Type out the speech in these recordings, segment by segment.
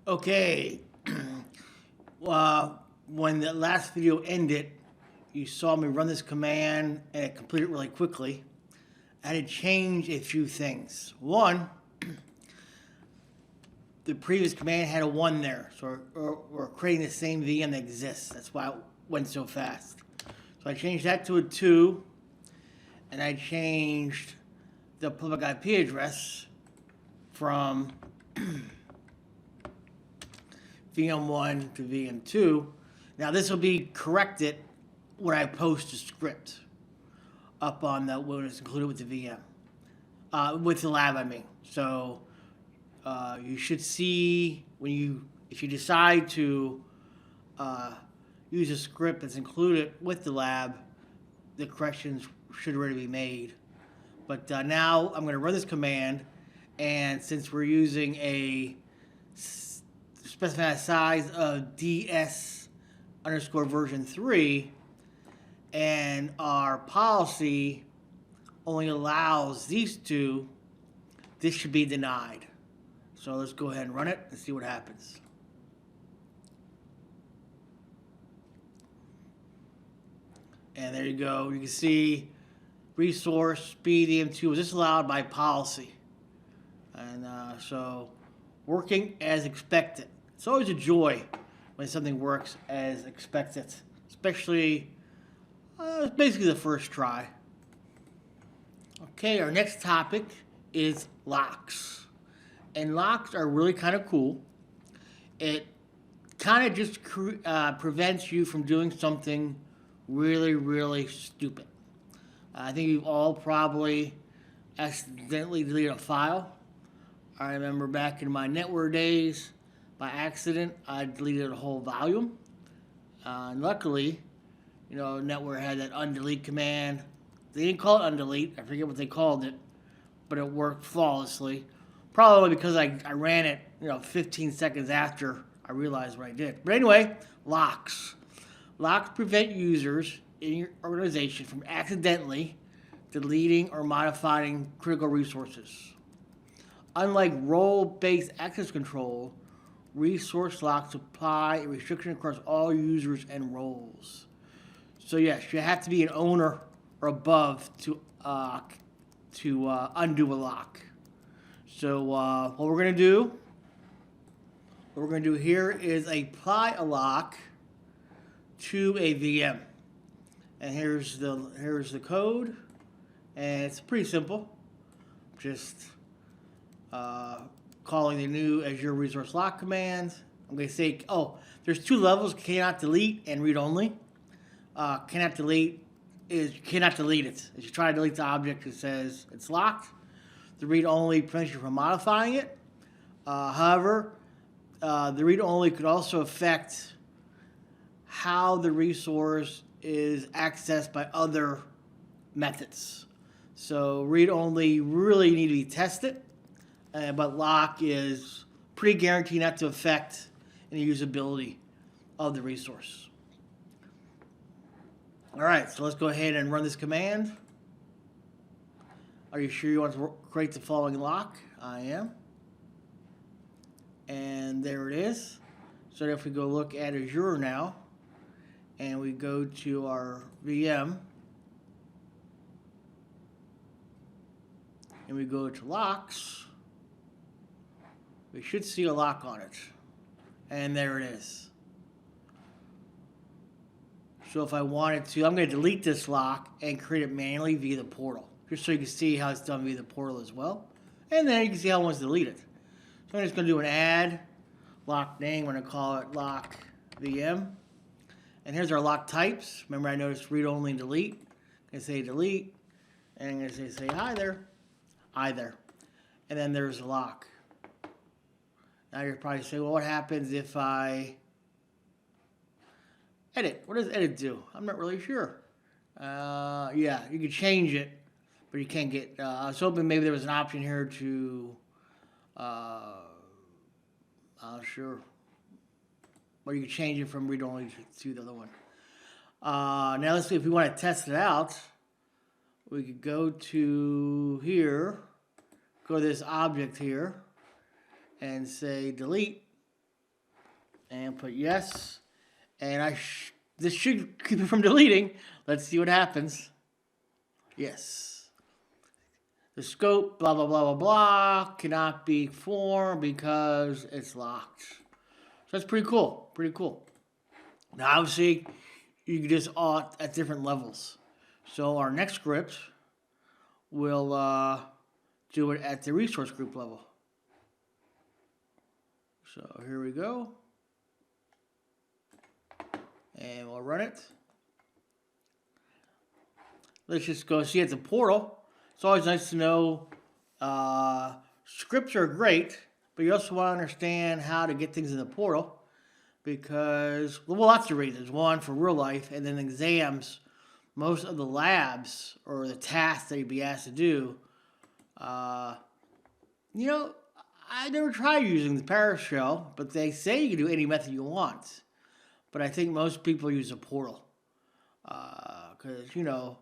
Okay, when the last video ended, you saw me run this command and it completed really quickly. I had to change a few things. One, the previous command had a 1 there, so we're creating the same VM that exists. That's why it went so fast. So I changed that to a 2, and I changed the public IP address from VM1 to VM2. Now this will be corrected when I post the script up on the when it's included with the VM, with the lab I mean. So you should see if you decide to use a script that's included with the lab, the corrections should already be made. But now I'm going to run this command, and since we're using a specified size of DS_version3, and our policy only allows these two, this should be denied. So let's go ahead and run it and see what happens. And there you go. You can see resource speed EM2 was disallowed by policy. And so working as expected. It's always a joy when something works as expected, especially it's basically the first try. Okay, our next topic is locks. And locks are really kind of cool. It kind of just prevents you from doing something really, really stupid. I think you've all probably accidentally deleted a file. I remember back in my network days, by accident, I deleted a whole volume. And luckily, network had that undelete command. They didn't call it undelete. I forget what they called it, but it worked flawlessly. Probably because I ran it, 15 seconds after I realized what I did. But anyway, locks. Locks prevent users in your organization from accidentally deleting or modifying critical resources. Unlike role-based access control, resource locks apply a restriction across all users and roles. So yes, you have to be an owner or above to undo a lock. So what we're going to do here is apply a lock to a VM. And here's the code, and it's pretty simple. Just calling the new Azure Resource Lock command. I'm going to say, there's 2 levels: cannot delete and read only. Cannot delete is you cannot delete it. If you try to delete the object, it says it's locked. The read only prevents you from modifying it. However, the read only could also affect how the resource is accessed by other methods. So read only really need to be tested, but lock is pretty guaranteed not to affect any usability of the resource. All right, so let's go ahead and run this command. Are you sure you want to create the following lock? I am. And there it is. So if we go look at Azure now, and we go to our VM, and we go to locks, we should see a lock on it. And there it is. So if I wanted to, I'm going to delete this lock and create it manually via the portal, just so you can see how it's done via the portal as well. And then you can see how it wants to delete it. So I'm just going to do an add LockName. I'm going to call it LockVM. And here's our lock types. Remember, I noticed read only and delete. I'm going to say delete, and I'm going to say hi there, and then there's a lock. Now you're probably saying, well, what happens if I edit? What does edit do? I'm not really sure. Yeah, you can change it, but you can't get. I was hoping maybe there was an option here to. Sure. Or you can change it from read only to the other one. Now let's see if we want to test it out. We could go to here, go to this object here, and say delete, and put yes. And this should keep it from deleting. Let's see what happens. Yes. The scope, blah, blah, blah, blah, blah, cannot be formed because it's locked. So that's pretty cool. Pretty cool. Now, obviously, you can just auth at different levels. So our next script will do it at the resource group level. So here we go. And we'll run it. Let's just go see at the portal. It's always nice to know scripts are great, but you also want to understand how to get things in the portal because, well, lots of reasons. One, for real life, and then exams, most of the labs or the tasks that you'd be asked to do, you know, I never tried using the PowerShell, but they say you can do any method you want. But I think most people use a portal because, you know,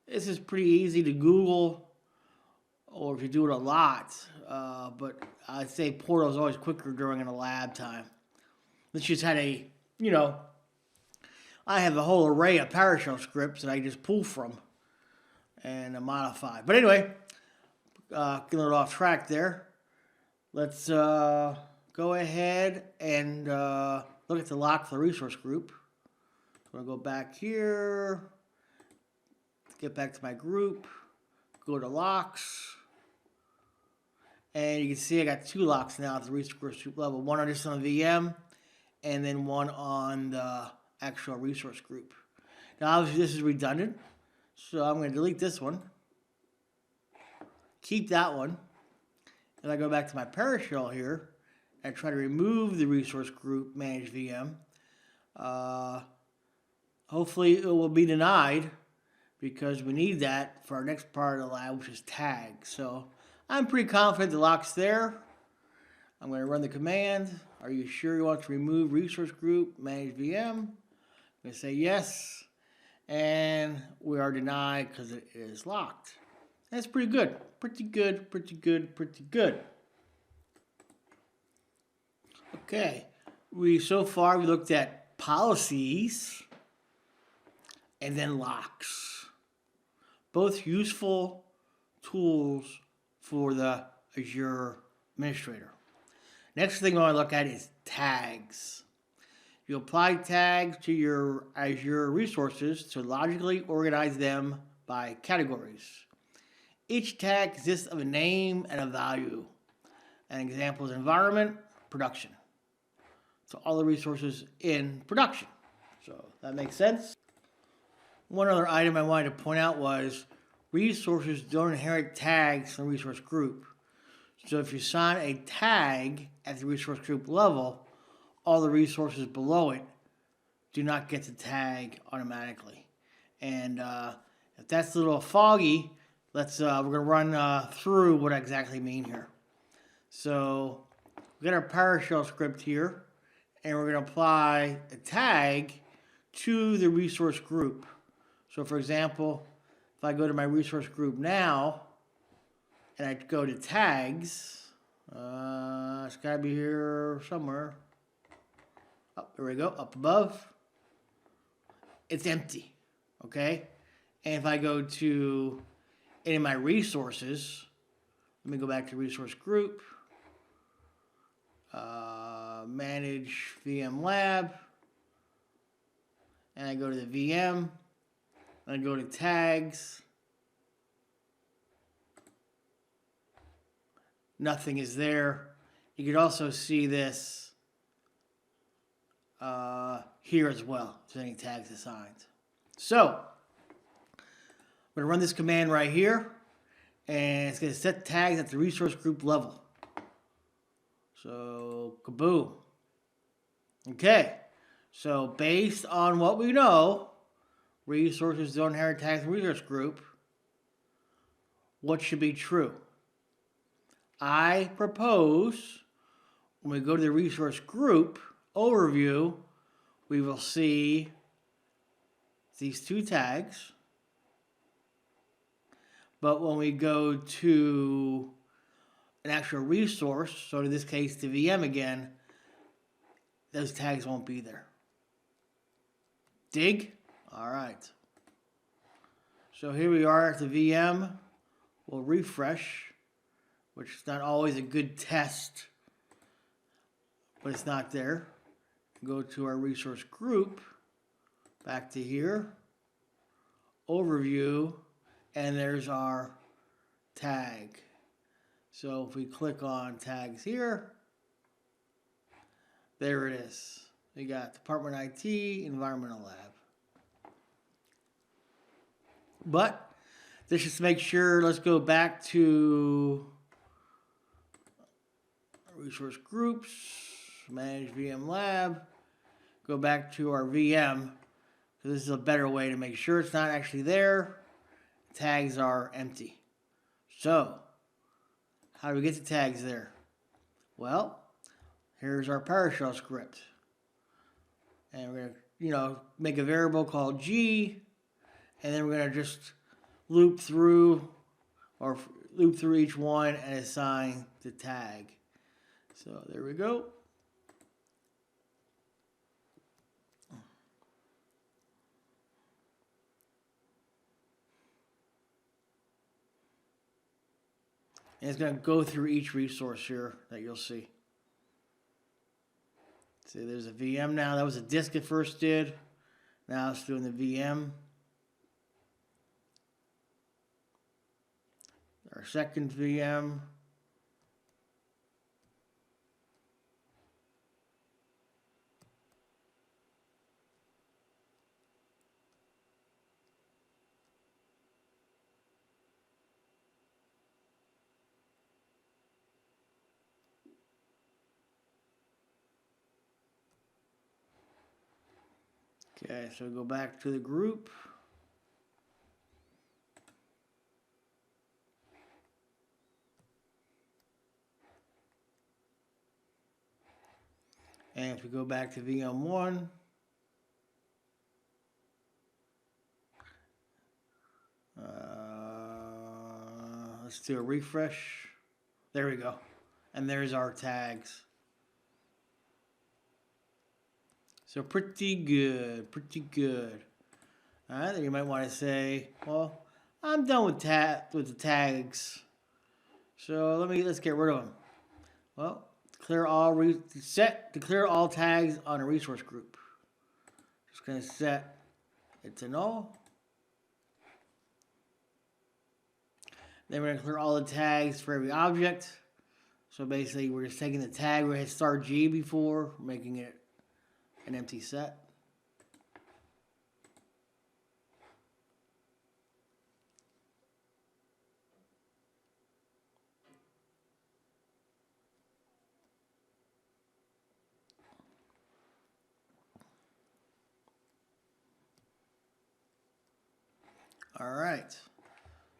this is pretty easy to Google or if you do it a lot. But I'd say portal is always quicker during a lab time. Let's just had a, you know, I have a whole array of PowerShell scripts that I just pull from and modify. But anyway, getting a little off track there. Let's go ahead and look at the LockLevel resource group. I'm going to go back here, get back to my group, go to locks, and you can see I got two locks now at the resource group level. One just on the VM, and then one on the actual resource group. Now obviously this is redundant, so I'm going to delete this one, keep that one. If I go back to my PowerShell here and try to remove the resource group manageVM, hopefully it will be denied because we need that for our next part of the lab, which is tags. So I'm pretty confident the lock's there. I'm going to run the command. Are you sure you want to remove resource group manageVM? I'm going to say yes. And we are denied because it is locked. That's pretty good. Pretty good, pretty good, pretty good. Okay. So far we looked at policies and then locks. Both useful tools for the Azure administrator. Next thing I want to look at is tags. You apply tags to your Azure resources to logically organize them by categories. Each tag consists of a name and a value. An example is environment, production. So all the resources in production. So that makes sense. One other item I wanted to point out was resources don't inherit tags from the resource group. So if you assign a tag at the resource group level, all the resources below it do not get the tag automatically. And if that's a little foggy, we're going to run through what I exactly mean here. So we got our PowerShell script here, and we're going to apply a tag to the resource group. So for example, if I go to my resource group now, and I go to tags, it's got to be here somewhere. Oh, there we go, up above. It's empty, okay? And if I go to any of my resources, let me go back to resource group, manageVmlab, and I go to the VM, and I go to tags. Nothing is there. You could also see this here as well, if there's any tags assigned. So, I'm going to run this command right here, and it's going to set tags at the resource group level. So, kaboom. Okay, so based on what we know, resources don't inherit tags in resource group, what should be true? I propose when we go to the resource group overview, we will see these two tags. But when we go to an actual resource, so in this case the VM again, those tags won't be there. Dig? All right. So here we are at the VM. We'll refresh, which is not always a good test, but it's not there. Go to our resource group, back to here, overview, and there's our tag. So if we click on tags here, there it is. We got Department IT, Environmental Lab. But let's just make sure, let's go back to resource groups, manageVmlab, go back to our VM. So this is a better way to make sure it's not actually there. Tags are empty. So, how do we get the tags there? Well, here's our PowerShell script. And we're going to, make a variable called G, and then we're going to just loop through each one and assign the tag. So there we go. And it's going to go through each resource here that you'll see. See, there's a VM now. That was a disk it first did. Now it's doing the VM. Our second VM. Okay, so go back to the group. And if we go back to VM1, let's do a refresh. There we go. And there's our tags. So pretty good, pretty good. All right, then you might want to say, well, I'm done with the tags. So let's get rid of them. Well, declare all tags on a resource group. Just gonna set it to null. Then we're gonna clear all the tags for every object. So basically, we're just taking the tag we had start G before, making it an empty set. All right.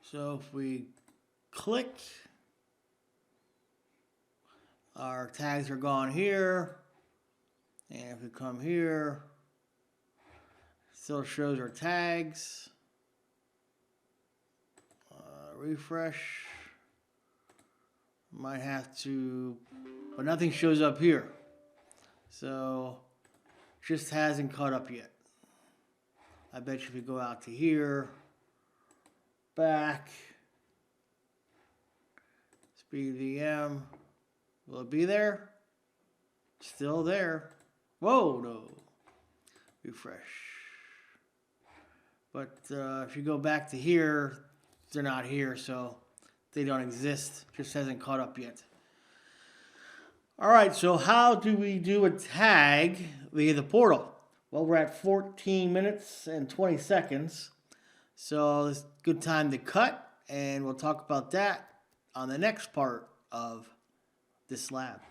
So if we click, our tags are gone here. And if we come here, it still shows our tags. Refresh. Might have to, but nothing shows up here. So, just hasn't caught up yet. I bet you if we go out to here, back, speed VM, will it be there? Still there. Whoa, no. Refresh. But if you go back to here, they're not here, so they don't exist. Just hasn't caught up yet. All right, so how do we do a tag via the portal? Well, we're at 14 minutes and 20 seconds. So it's a good time to cut, and we'll talk about that on the next part of this lab.